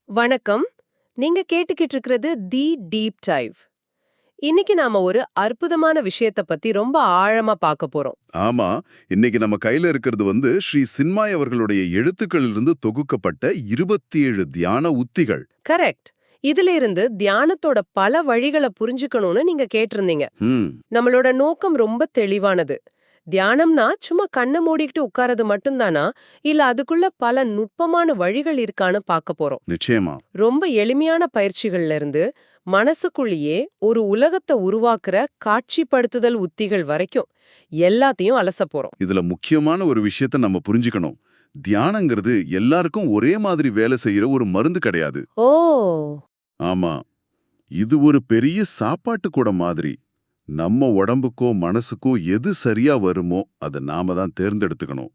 வணக்கம். நீங்க கேட்டுக்கிட்டு இருக்கிறது தி டீப் டைவ். இன்னைக்கு நாம ஒரு அற்புதமான விஷயத்த பத்தி ரொம்ப ஆழமா பார்க்க போறோம். ஆமா, இன்னைக்கு நம்ம கையில இருக்கிறது ஸ்ரீ சின்மாய் அவர்களுடைய எழுத்துக்களிலிருந்து தொகுக்கப்பட்ட 27 தியான உத்திகள். கரெக்ட். இதுல இருந்து தியானத்தோட பல வழிகளை புரிஞ்சுக்கணும்னு நீங்க கேட்டிருந்தீங்க. ம், நம்மளோட நோக்கம் ரொம்ப தெளிவானது. தியானம்னா சும்மா கண்ணை மூடிக்கிட்டு உட்கார்றது மட்டும்தானா, இல்ல அதுக்குள்ள பல நுட்பமான வழிகள் இருக்கான்னு பார்க்க போறோம். நிச்சயமா. ரொம்ப எளிமையான பயிற்சிகள்ல இருந்து மனசுக்குள்ளேயே ஒரு உலகத்தை உருவாக்குற காட்சிப்படுத்துதல் உத்திகள் வரைக்கும் எல்லாத்தையும் அலச போறோம். இதுல முக்கியமான ஒரு விஷயத்த நம்ம புரிஞ்சுக்கணும். தியானங்கிறது எல்லாருக்கும் ஒரே மாதிரி வேலை செய்யற ஒரு மருந்து கிடையாது. ஓ. ஆமா, இது ஒரு பெரிய சாப்பாட்டு கூட மாதிரி. நம்ம உடம்புக்கோ மனசுக்கோ எது சரியா வருமோ அதை நாம தான் தேர்ந்தெடுத்துக்கணும்.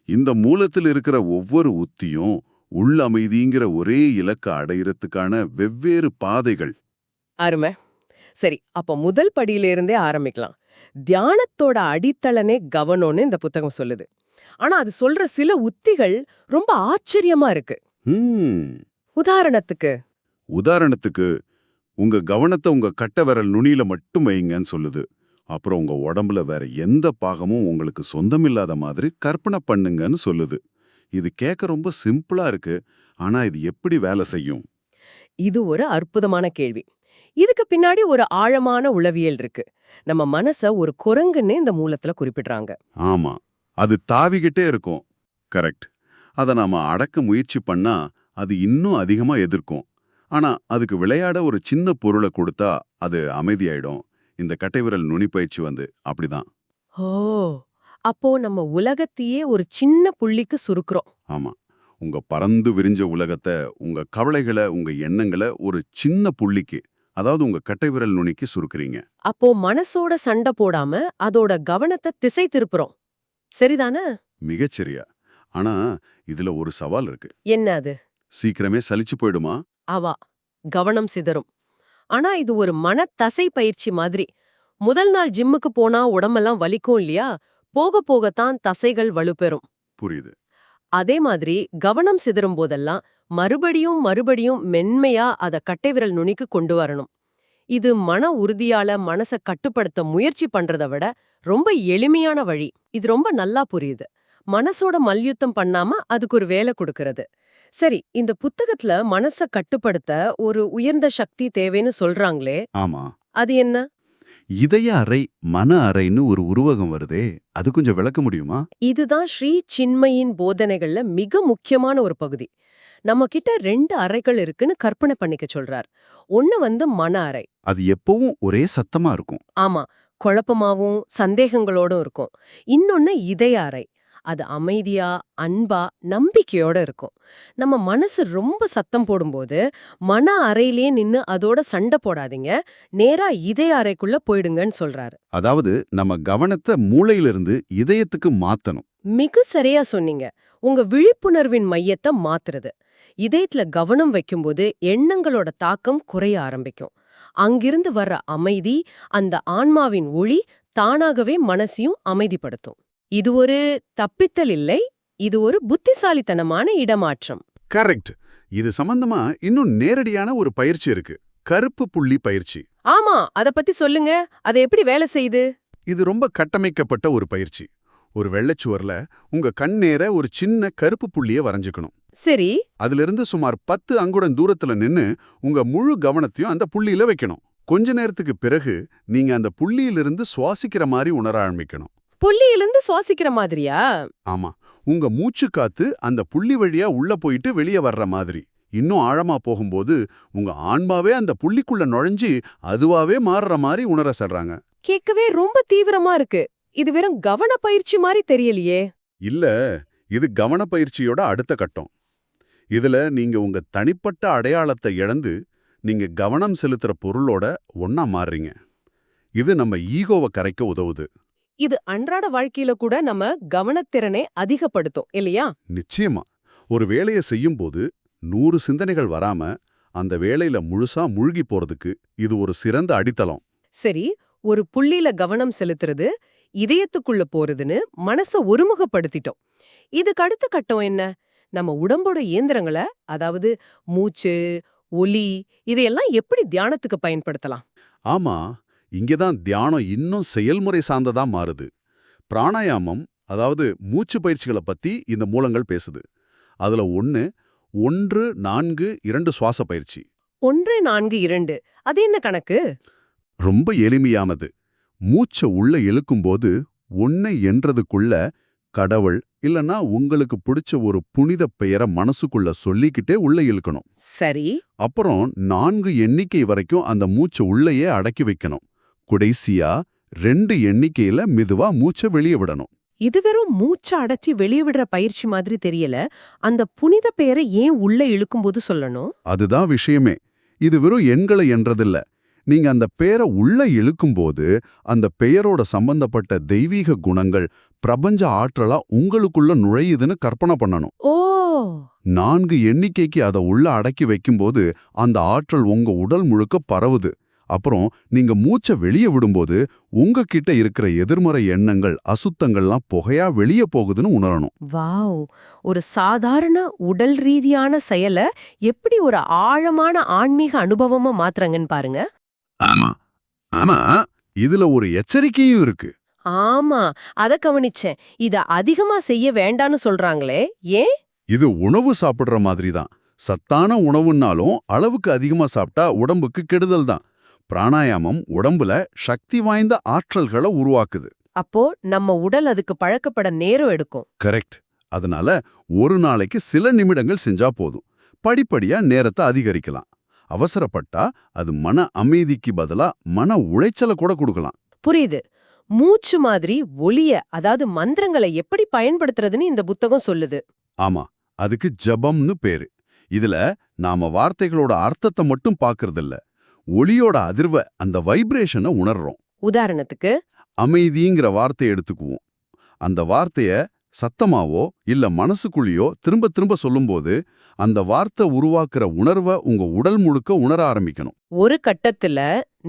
இந்த மூலத்தில் இருக்கிற ஒவ்வொரு உத்தியும் உள் அமைதிங்கிற ஒரே இலக்க அடையறதுக்கான வெவ்வேறு பாதைகள். அருமை. சரி, அப்ப முதல் படியிலிருந்தே ஆரம்பிக்கலாம். தியானத்தோட அடித்தளனே கவனம்னு இந்த புத்தகம் சொல்லுது. ஆனா அது சொல்ற சில உத்திகள் ரொம்ப ஆச்சரியமா இருக்கு. ஹம், உதாரணத்துக்கு, உதாரணத்துக்கு உங்க கவனத்தை உங்க கட்டை விரல் நுனியில மட்டும் வைங்கன்னு சொல்லுது. அப்புறம் உங்க உடம்புல வேற எந்த பாகமும் உங்களுக்கு சொந்தமில்லாத மாதிரி கற்பனை பண்ணுங்கன்னு சொல்லுது. இது கேட்க ரொம்ப சிம்பிளா இருக்கு. ஆனா இது எப்படி வேலை செய்யும்? இது ஒரு அற்புதமான கேள்வி. இதுக்கு பின்னாடி ஒரு ஆழமான உளவியல் இருக்கு. நம்ம மனச ஒரு குரங்குன்னு இந்த மூலத்துல குறிப்பிடுறாங்க. ஆமா, அது தாவிக்கிட்டே இருக்கும். கரெக்ட். அதை நாம அடக்க முயற்சி பண்ணா அது இன்னும் அதிகமா எதிர்க்கும். ஆனா அதுக்கு விளையாட ஒரு சின்ன பொருளை கொடுத்தா அது அமைதியாயிடும். இந்த கட்டைவிரல் நுனி பயிற்சி அப்படிதான். ஓ. அப்போ நம்ம உலகத்தையே ஒரு சின்ன புள்ளிக்கு சுருக்குறோம். ஆமா, உங்க பறந்து விரிஞ்ச உலகத்தை, உங்க கவலைகளை, உங்க எண்ணங்களை ஒரு சின்ன புள்ளிக்கு, அதாவது உங்க கட்டைவிரல் நுனிக்கு சுருக்குறீங்க. அப்போ மனசோட சண்டை போடாம அதோட கவனத்தை திசை திருப்புறோம். சரிதானே? மிகச்சரியா. ஆனா இதுல ஒரு சவால் இருக்கு. என்ன அது? சீக்கிரமே சலிச்சு போயிடுமா? அவா. கவனம் சிதறும். ஆனா இது ஒரு தசை பயிற்சி மாதிரி. முதல் நாள் ஜிம்முக்கு போனா உடம்பெல்லாம் வலிக்கும் இல்லையா? போக போகத்தான் தசைகள் வலுப்பெறும். புரியுது. அதே மாதிரி கவனம் சிதறும் போதெல்லாம் மறுபடியும் மறுபடியும் மென்மையா அத கட்டைவிரல் நுனிக்கு கொண்டு வரணும். இது மன உறுதியால மனச கட்டுப்படுத்த முயற்சி பண்றத விட ரொம்ப எளிமையான வழி. இது ரொம்ப நல்லா புரியுது. மனசோட மல்யுத்தம் பண்ணாம அதுக்கு ஒரு வேலை கொடுக்கறது. சரி, இந்த புத்தகத்துல மனச கட்டுப்படுத்த ஒரு உயர்ந்த சக்தி தேவைன்னு சொல்றாங்களே, ஆமா, அது என்ன? இதய அறை, மன அறைன்னு ஒரு உருவகம் வருதே, அது கொஞ்சம் விளக்க முடியுமா? இதுதான் ஸ்ரீ சின்மயின் போதனைகள்ல மிக முக்கியமான ஒரு பகுதி. நம்ம கிட்ட 2 அறைகள் இருக்குன்னு கற்பனை பண்ணிக்க சொல்றார். ஒண்ணு மன அறை. அது எப்பவும் ஒரே சத்தமா இருக்கும். ஆமா, குழப்பமாவும் சந்தேகங்களோடும் இருக்கும். இன்னொன்னு இதய அறை. அது அமைதியா, அன்பா, நம்பிக்கையோட இருக்கும். நம்ம மனசு ரொம்ப சத்தம் போடும்போது மன அறையிலே நின்னு அதோட சண்டை போடாதீங்க, நேரா இதய அறைக்குள்ள போயிடுங்கன்னு சொல்றாரு. அதாவது நம்ம கவனத்தை மூளையிலிருந்து இதயத்துக்கு மாத்தணும். மிக சரியா சொன்னீங்க. உங்க விழிப்புணர்வின் மையத்தை மாத்துறது. இதயத்துல கவனம் வைக்கும்போது எண்ணங்களோட தாக்கம் குறைய ஆரம்பிக்கும். அங்கிருந்து வர்ற அமைதி, அந்த ஆன்மாவின் ஒளி தானாகவே மனசையும் அமைதிப்படுத்தும். இது ஒரு தப்பித்தல் இல்லை, இது ஒரு புத்திசாலித்தனமான இடமாற்றம். கரெக்ட். இது சம்பந்தமா இன்னும் நேரடியான ஒரு பயிற்சி இருக்கு. கருப்பு புள்ளி பயிற்சி. ஆமா, அத பத்தி சொல்லுங்க. அது எப்படி வேலை செய்யுது? இது ரொம்ப கட்டமைக்கப்பட்ட ஒரு பயிற்சி. ஒரு வெள்ளைச்சுவர்ல உங்க கண் நேர ஒரு சின்ன கருப்பு புள்ளிய வரைஞ்சுக்கணும். சரி. அதிலிருந்து சுமார் 10 அங்குடம் தூரத்துல நின்னு உங்க முழு கவனத்தையும் அந்த புள்ளியில வைக்கணும். கொஞ்ச நேரத்துக்கு பிறகு நீங்க அந்த புள்ளியிலிருந்து சுவாசிக்கிற மாதிரி உணர ஆரம்பிக்கணும். புள்ளியிலிருந்து சுவாசிக்கிற மாதிரியா? ஆமா, உங்க மூச்சு காத்து அந்த புள்ளி வழியா உள்ள போயிட்டு வெளியே வர்ற மாதிரி. இன்னும் ஆழமா போகும்போது உங்க ஆன்மாவே அந்த புள்ளிக்குள்ள நுழைஞ்சு அதுவாவே மாறுற மாதிரி உணர சொல்றாங்க. கேட்கவே ரொம்ப தீவிரமா இருக்கு. இது வெறும் கவன பயிற்சி மாதிரி தெரியலையே. இல்ல, இது கவன பயிற்சியோட அடுத்த கட்டம். இதுல நீங்க உங்க தனிப்பட்ட அடையாளத்தை இழந்து நீங்க கவனம் செலுத்துற பொருளோட ஒன்னா மாறுறீங்க. இது நம்ம ஈகோவை கரைக்க உதவுது. இது அன்றாட வாழ்க்கையில கூட நம்ம கவனத்திறனை அதிகப்படுத்தும் இல்லையா? நிச்சயமா. ஒரு வேலைய செய்யும்போது 100 சிந்தனைகள் வராம அந்த வேலையில முழுசா மூழ்கி போறதுக்கு இது ஒரு சிறந்த அடித்தளம். சரி, ஒரு புள்ளியில கவனம் செலுத்துறது இதயத்துக்குள்ள போறதுன்னு மனச ஒருமுகப்படுத்திட்டோம். இதுக்கு அடுத்த கட்டம் என்ன? நம்ம உடம்போட இயந்திரங்களை, அதாவது மூச்சு, ஒலி, இதையெல்லாம் எப்படி தியானத்துக்கு பயன்படுத்தலாம்? ஆமா, இங்கதான் தியானம் இன்னும் செயல்முறை சார்ந்ததா மாறுது. பிராணாயாமம், அதாவது மூச்சு பயிற்சிகளை பத்தி இந்த மூலங்கள் பேசுது. அதுல 1-4-2 சுவாச பயிற்சி 1-4-2 அது என்ன கணக்கு? ரொம்ப எளிமையானது. மூச்ச உள்ள இழுக்கும்போது 1 என்றதுக்குள்ள கடவுள் இல்லனா உங்களுக்கு பிடிச்ச ஒரு புனித பெயரை மனசுக்குள்ள சொல்லிக்கிட்டே உள்ள இழுக்கணும். சரி. அப்புறம் 4 எண்ணிக்கை வரைக்கும் அந்த மூச்சை உள்ளேயே அடக்கி வைக்கணும். கடைசியா 2 எண்ணிக்கையில மெதுவா மூச்சை வெளியே விடணும். இது வெறும் மூச்ச அடைச்சி வெளிய விடுற பயிற்சி மாதிரி தெரியல. அந்த புனித பெயரை ஏன் உள்ள இழுக்கும்போது சொல்லணும்? அதுதான் விஷயமே. இது வெறும் எண்களை என்றதில்ல. நீங்க அந்த பேரை உள்ள இழுக்கும்போது அந்த பெயரோட சம்பந்தப்பட்ட தெய்வீக குணங்கள், பிரபஞ்ச ஆற்றலா உங்களுக்குள்ள நுழையுதுன்னு கற்பனை பண்ணணும். ஓ! 4 எண்ணிக்கைக்கு அதை உள்ள அடக்கி வைக்கும்போது அந்த ஆற்றல் உங்க உடல் முழுக்க பரவுது. அப்புறம் நீங்க மூச்சை வெளியே விடும்போது உங்ககிட்ட இருக்கிற எதிர்மறை எண்ணங்கள், அசுத்தங்கள்லாம் புகையா வெளியே போகுதுன்னு உணரணும். வாவ்! ஒரு சாதாரண உடல் ரீதியான செயல எப்படி ஒரு ஆழமான ஆன்மீக அனுபவமா மாத்துறாங்கன்னு பாருங்க. ஆமா ஆமா இதுல ஒரு எச்சரிக்கையும் இருக்கு. ஆமா, அத கவனிச்சேன். இத அதிகமா செய்ய வேண்டான்னு சொல்றாங்களே, ஏன்? இது உணவு சாப்பிடுற மாதிரி தான். சத்தான உணவுன்னாலும் அளவுக்கு அதிகமா சாப்பிட்டா உடம்புக்கு கெடுதல் தான். பிராணாயாமம் உடம்புல சக்தி வாய்ந்த ஆற்றல்களை உருவாக்குது. அப்போ நம்ம உடல் அதுக்கு பழக்கப்பட நேரம் எடுக்கும். கரெக்ட். அதனால ஒரு நாளைக்கு சில நிமிடங்கள் செஞ்சா போதும். படிப்படியா நேரத்தை அதிகரிக்கலாம். அவசரப்பட்டா அது மன அமைதிக்கு பதிலா மன உளைச்சலை கூட கொடுக்கலாம். புரியுது. மூச்சு மாதிரி ஒலிய, அதாவது மந்திரங்களை எப்படி பயன்படுத்துறதுன்னு இந்த புத்தகம் சொல்லுது. ஆமா, அதுக்கு ஜபம்னு பேரு. இதுல நாம வார்த்தைகளோட அர்த்தத்தை மட்டும் பார்க்கறதில்ல, ஒலியோட அதிர்வை, அந்த வைப்ரேஷனை உணர்றோம். உதாரணத்துக்கு, அமைதிங்கிற வார்த்தையை எடுத்துக்குவோம். அந்த வார்த்தைய சத்தமாவோ இல்ல மனசுக்குள்ளேயோ திரும்ப திரும்ப சொல்லும்போது அந்த வார்த்தை உருவாக்குற உணர்வை உங்க உடல் முழுக்க உணர ஆரம்பிக்கணும். ஒரு கட்டத்துல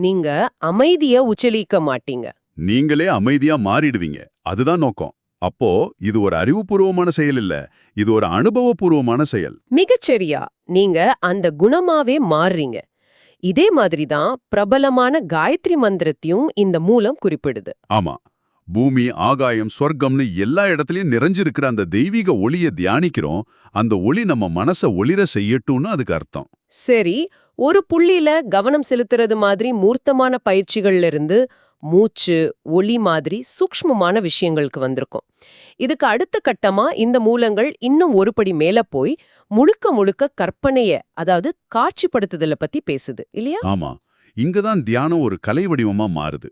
நீங்க அமைதிய உச்சரிக்க மாட்டீங்க. நீங்களே அமைதியா மாறிடுவீங்க. அதுதான் நோக்கம். அப்போ இது ஒரு அறிவுபூர்வமான செயல் இல்ல, இது ஒரு அனுபவபூர்வமான செயல். மிகச்சரியா, நீங்க அந்த குணமாவே மாறுறீங்க. இதே மாதிரிதான் பிரபலமான காயத்ரி மந்திரத்தையும் இந்த மூலம் குறிப்பிடுது. ஆமா, பூமி, ஆகாயம், சொர்க்கம்னு எல்லா இடத்துலயும் நிறைஞ்சிருக்கிற அந்த தெய்வீக ஒளியை தியானிக்கிறோம். அந்த ஒளி நம்ம மனச ஒளிர செய்யட்டும்னு அதுக்கு அர்த்தம். சரி, ஒரு புள்ளியில கவனம் செலுத்துறது மாதிரி மூர்த்தமான பயிற்சிகள்ல இருந்து மூச்சு, ஒலி மாதிரி சூக்ஷ்மமான விஷயங்களுக்கு வந்திருக்கும். இதுக்கு அடுத்த கட்டமா இந்த மூலங்கள் இன்னும் ஒரு படி மேல போய் முழுக்க முழுக்க கற்பனைய, அதாவது காட்சிப்படுத்துதலை பத்தி பேசுது இல்லையா? ஆமா, இங்கதான் தியானம் ஒரு கலை வடிவமா மாறுது.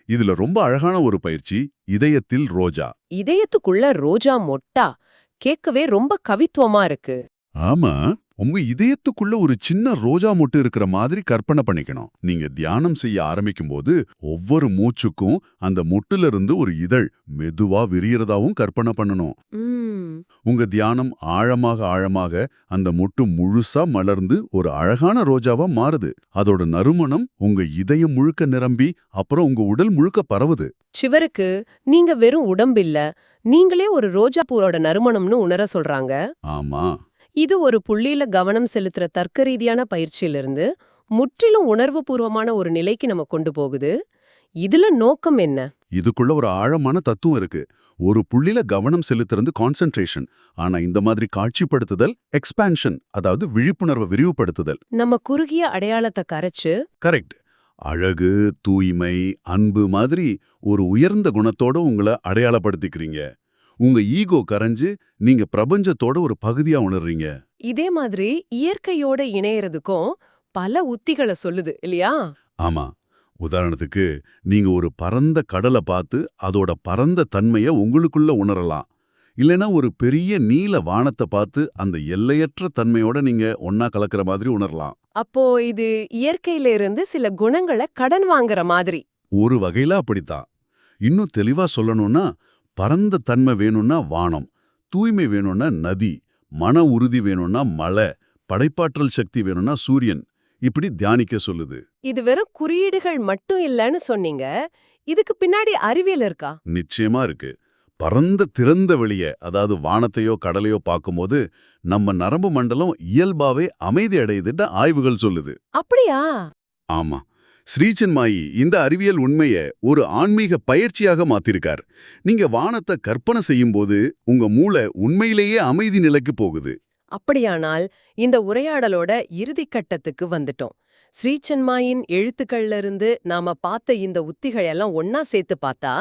இதுல ரொம்ப அழகான ஒரு பயிற்சி, இதயத்தில் ரோஜா. இதயத்துக்குள்ள ரோஜா மொட்டா கேட்கவே ரொம்ப கவித்துவமா இருக்கு. ஆமா, உங்க இதயத்துக்குள்ள ஒரு சின்ன ரோஜா மொட்டு இருக்கிற மாதிரி கற்பனை பண்ணிக்கணும். நீங்க தியானம் செய்ய ஆரம்பிக்கும்போது ஒவ்வொரு மூச்சுக்கும் அந்த மொட்டுல இருந்து ஒரு இதழ் மெதுவா விரியறதாவும் கற்பனை பண்ணணும். உங்க தியானம் ஆழமாக ஆழமாக அந்த மொட்டு முழுசா மலர்ந்து ஒரு அழகான ரோஜாவா மாறுது. அதோட நறுமணம் உங்க இதயம் முழுக்க நிரம்பி அப்புறம் உங்க உடல் முழுக்க பரவுது. சிவருக்கு நீங்க வெறும் உடம்பில்ல, நீங்களே ஒரு ரோஜா பூவோட நறுமணம்னு உணர சொல்றாங்க. ஆமா, இது ஒரு புள்ளியில கவனம் செலுத்துற தர்க்க ரீதியான பயிற்சியிலிருந்து முற்றிலும் உணர்வுபூர்வமான ஒரு நிலைக்கு நம்ம கொண்டு போகுது. இதுல நோக்கம் என்ன? இதுக்குள்ள ஒரு ஆழமான தத்துவம் இருக்கு. ஒரு புள்ளில கவனம் செலுத்துறது கான்சென்ட்ரேஷன். ஆனா இந்த மாதிரி காட்சிப்படுத்துதல் எக்ஸ்பான்ஷன், அதாவது விழிப்புணர்வை விரிவுபடுத்துதல். நம்ம குறுகிய அடையாளத்தை கரைச்சு, கரெக்ட், அழகு, தூய்மை, அன்பு மாதிரி ஒரு உயர்ந்த குணத்தோட உங்களை அடையாளப்படுத்திக்கிறீங்க. உங்க ஈகோ கரைஞ்சு நீங்க பிரபஞ்சத்தோட ஒரு பகுதியா உணர்றீங்க. இதே மாதிரி இயற்கையோட இணையறதுக்கும் பல உத்திகளை சொல்லுது இல்லையா? ஆமா, உதாரணத்துக்கு நீங்க ஒரு பரந்த கடலை பார்த்து அதோட பரந்த தன்மையை உங்களுக்குள்ள உணரலாம். இல்லைன்னா ஒரு பெரிய நீல வானத்தை பார்த்து அந்த எல்லையற்ற தன்மையோட நீங்க ஒன்னா கலக்கிற மாதிரி உணரலாம். அப்போ இது இயற்கையில இருந்து சில குணங்களை கடன் வாங்குற மாதிரி. ஒரு வகையில அப்படித்தான். இன்னும் தெளிவா சொல்லணும்னா, பரந்த தன்மை வேணும்னா வானம், தூய்மை வேணும்னா நதி, மன உறுதி வேணும்னா மலை, படைப்பாற்றல் சக்தி வேணும்னா சூரியன், இப்படி தியானிக்க சொல்லுது. இது வெறும் குறியீடுகள் மட்டும் இல்லைன்னு சொன்னீங்க. இதுக்கு பின்னாடி அறிவியல் இருக்கா? நிச்சயமா இருக்கு. பரந்த திறந்த வெளிய, அதாவது வானத்தையோ கடலையோ பார்க்கும்போது நம்ம நரம்பு மண்டலம் இயல்பாவே அமைதி அடையுதுன்னு ஆய்வுகள் சொல்லுது. அப்படியா? ஆமா, ஸ்ரீசன்மாயி இந்த அறிவியல் உண்மைய ஒரு ஆன்மீக பயிற்சியாக மாத்திருக்கார். நீங்க வானத்தை கற்பனை செய்யும்போது உங்க மூளை உண்மையிலேயே அமைதி நிலைக்கு போகுது. அப்படியானால் இந்த உரையாடலோட இறுதிக் கட்டத்துக்கு வந்துட்டோம். ஸ்ரீசன்மாயின் எழுத்துக்கள்ல இருந்து நாம பார்த்த இந்த உத்திகள் எல்லாம் ஒன்னா சேர்த்து பார்த்தா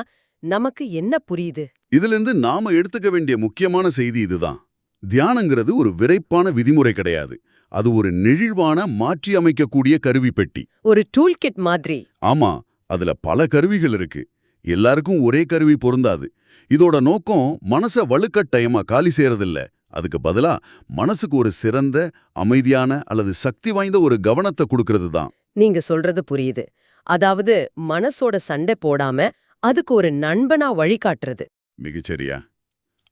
நமக்கு என்ன புரியுது? இதிலிருந்து நாம எடுத்துக்க வேண்டிய முக்கியமான செய்தி இதுதான். தியானங்கிறது ஒரு விரைப்பான விதிமுறை கிடையாது. அது ஒரு நெகிழ்வான மாற்றி அமைக்கக்கூடிய கருவி பெட்டி. ஒரு டூல் கிட் மாதிரி. ஆமா, அதுல பல கருவிகள் இருக்கு. எல்லாருக்கும் ஒரே கருவி பொருந்தாது. இதோட நோக்கம் மனச வலுக்கட்டாயமா காலி செய்யறதில்ல. அதுக்கு பதிலா மனசுக்கு ஒரு சிறந்த, அமைதியான அல்லது சக்தி வாய்ந்த ஒரு கவனத்தை கொடுக்கறது தான். நீங்க சொல்றது புரியுது. அதாவது மனசோட சண்டை போடாம அதுக்கு ஒரு நண்பனா வழிகாட்டுறது. மிகச்சரியா.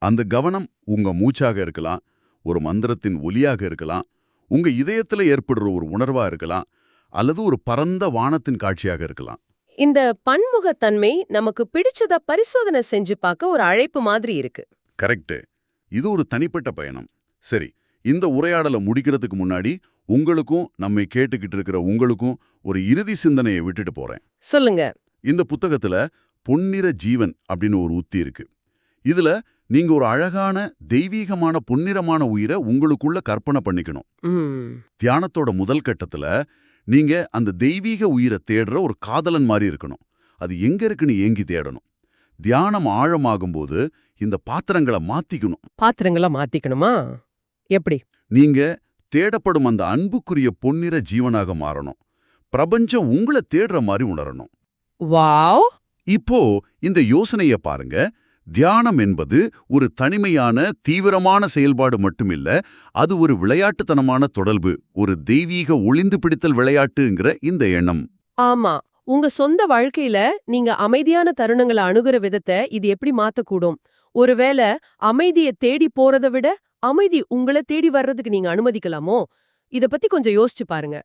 அந்த கவனம் உங்க மூச்சாக இருக்கலாம், ஒரு மந்திரத்தின் ஒலியாக இருக்கலாம், உங்க இதயத்துல ஏற்படுற ஒரு உணர்வா இருக்கலாம், அல்லது ஒரு பரந்த வானத்தின் காட்சியாக இருக்கலாம். இந்த பன்முகத்தன்மை நமக்கு பிடிச்சத பரிசோதனை செஞ்சு பார்க்க ஒரு அழைப்பு மாதிரி இருக்கு. கரெக்ட். இது ஒரு தனிப்பட்ட பயணம். சரி, இந்த உரையாடலை முடிக்கிறதுக்கு முன்னாடி உங்களுக்கும் நம்மை கேட்டுக்கிட்டு இருக்கிற உங்களுக்கும் ஒரு இறுதி சிந்தனையை விட்டுட்டு போறேன். சொல்லுங்க. இந்த புத்தகத்துல பொன்னிற ஜீவன் அப்படின்னு ஒரு உத்தி இருக்கு. இதுல நீங்க ஒரு அழகான தெய்வீகமான பொன்னிறமான உயிரை உங்களுக்குள்ள கற்பனை பண்ணிக்கணும். தியானத்தோட முதல் கட்டத்துல நீங்க அந்த தெய்வீக உயிரை தேடுற ஒரு காதலன் மாதிரி இருக்கணும். அது எங்க இருக்குன்னு ஏங்கி தேடணும். தியானம் ஆழமாகும்போது இந்த பாத்திரங்களை மாத்திக்கணும். பாத்திரங்களை மாத்திக்கணுமா? எப்படி? நீங்க தேடப்படும் அந்த அன்புக்குரிய பொன்னிற ஜீவனாக மாறணும். பிரபஞ்சம் உங்களை தேடுற மாதிரி உணரணும். வாவ்! இப்போ இந்த யோசனைய பாருங்க. தியானம் என்பது ஒரு தனிமையான தீவிரமான செயல்பாடு மட்டுமில்ல, அது ஒரு விளையாட்டுத்தனமான தொடர்பு, ஒரு தெய்வீக ஒளிந்து பிடித்தல் விளையாட்டுங்கிற இந்த எண்ணம். ஆமா. உங்க சொந்த வாழ்க்கையில நீங்க அமைதியான தருணங்களை அணுகுற விதத்தை இது எப்படி மாத்தக்கூடும்? ஒருவேளை அமைதியை தேடி போறதை விட அமைதி உங்களை தேடி வர்றதுக்கு நீங்க அனுமதிக்கலாமோ? இத பத்தி கொஞ்சம் யோசிச்சு பாருங்க.